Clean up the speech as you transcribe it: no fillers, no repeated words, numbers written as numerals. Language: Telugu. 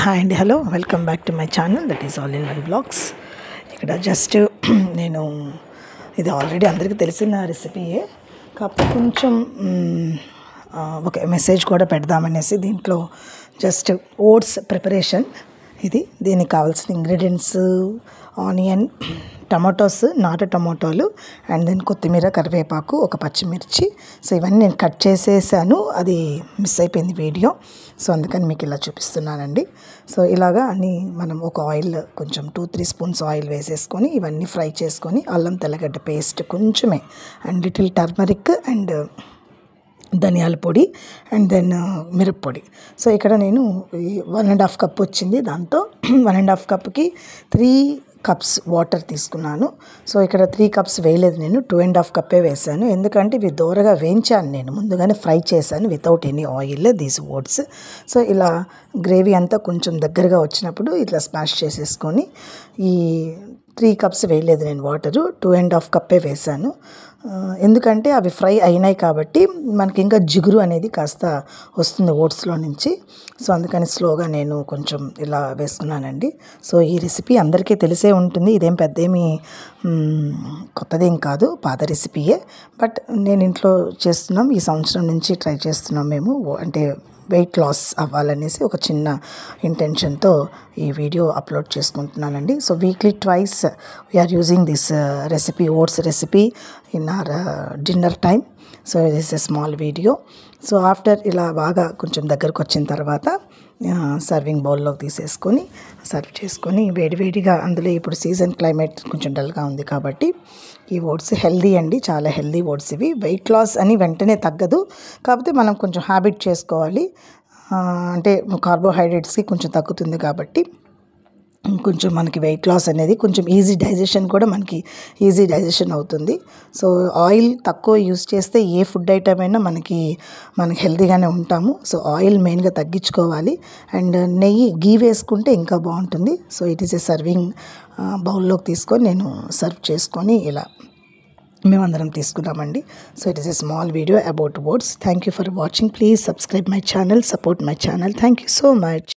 హాయ్ అండి, hello, welcome back to my channel that is all in one blogs. ఇక్కడ జస్ట్ నేను ఇది ఆల్రెడీ అందరికీ తెలిసిన రెసిపీయే, కాకపోతే కొంచెం ఒక మెసేజ్ కూడా పెడదామనేసి దీంట్లో జస్ట్ ఓట్స్ ప్రిపరేషన్. దీనికి కావాల్సిన ఇంగ్రీడియంట్స్ ఆనియన్, టమాటోస్, నాటు టమాటోలు, అండ్ దెన్ కొత్తిమీర, కరివేపాకు, ఒక పచ్చిమిర్చి. సో ఇవన్నీ నేను కట్ చేసేసాను, అది మిస్ అయిపోయింది వీడియో. సో అందుకని మీకు ఇలా చూపిస్తున్నానండి. సో ఇలాగా అన్నీ మనం ఒక ఆయిల్ కొంచెం 2-3 స్పూన్స్ ఆయిల్ వేసేసుకొని ఇవన్నీ ఫ్రై చేసుకొని, అల్లం తెల్లగడ్డ పేస్ట్ కొంచెమే, అండ్ లిటిల్ టర్మరిక్, అండ్ ధనియాల పొడి, అండ్ దెన్ మిరప్పొడి. సో ఇక్కడ నేను 1.5 కప్ వచ్చింది. దాంతో 1.5 కప్కి 3 కప్స్ వాటర్ తీసుకున్నాను. సో ఇక్కడ 3 కప్స్ వేయలేదు, నేను 2.5 కప్పే వేసాను. ఎందుకంటే ఇవి దోరగా వేయించాను, నేను ముందుగానే ఫ్రై చేశాను without any oil these oats. So ఇలా గ్రేవీ అంతా కొంచెం దగ్గరగా వచ్చినప్పుడు ఇట్లా స్మాష్ చేసేసుకొని, ఈ 3 కప్స్ వేయలేదు నేను వాటరు, 2.5 కప్పే వేసాను. ఎందుకంటే అవి ఫ్రై అయినాయి కాబట్టి మనకి ఇంకా జిగురు అనేది కాస్త వస్తుంది ఓట్స్లో నుంచి. సో అందుకని స్లోగా నేను కొంచెం ఇలా వేసుకున్నానండి. సో ఈ రెసిపీ అందరికీ తెలిసే ఉంటుంది, ఇదేం పెద్ద ఏమీ కొత్తదేం కాదు, పాత రెసిపీయే. బట్ నేను ఇంట్లో చేస్తున్నాం, ఈ సంవత్సరం నుంచి ట్రై చేస్తున్నాం మేము, అంటే వెయిట్ లాస్ అవ్వాలనేసి ఒక చిన్న ఇంటెన్షన్తో ఈ వీడియో అప్లోడ్ చేసుకుంటున్నానండి. So weekly twice we are using this recipe, oats recipe in our dinner time. So this a small video. So after ఇలా బాగా కొంచెం దగ్గరకు వచ్చిన తర్వాత సర్వింగ్ బౌల్లోకి తీసేసుకొని సర్వ్ చేసుకొని వేడివేడిగా, అందులో ఇప్పుడు సీజన్ క్లైమేట్ కొంచెం డల్గా ఉంది కాబట్టి ఈ ఓట్స్ హెల్దీ అండి, చాలా హెల్దీ ఓట్స్ ఇవి. వెయిట్ లాస్ అని వెంటనే తగ్గదు, కాకపోతే మనం కొంచెం హ్యాబిట్ చేసుకోవాలి. అంటే కార్బోహైడ్రేట్స్కి కొంచెం తగ్గుతుంది కాబట్టి కొంచెం మనకి వెయిట్ లాస్ అనేది కొంచెం ఈజీ డైజెషన్ కూడా మనకి ఈజీ డైజెషన్ అవుతుంది. సో ఆయిల్ తక్కువ యూస్ చేస్తే ఏ ఫుడ్ ఐటమ్ అయినా మనకి హెల్తీగానే ఉంటాము. సో ఆయిల్ మెయిన్గా తగ్గించుకోవాలి, అండ్ నెయ్యి, గీ వేసుకుంటే ఇంకా బాగుంటుంది. So it is a serving బౌల్లోకి తీసుకొని నేను సర్వ్ చేసుకొని ఇలా మేమందరం తీసుకున్నామండి. So it is a small video about oats. Thank you for watching. Please subscribe my channel, support my channel. Thank you so much.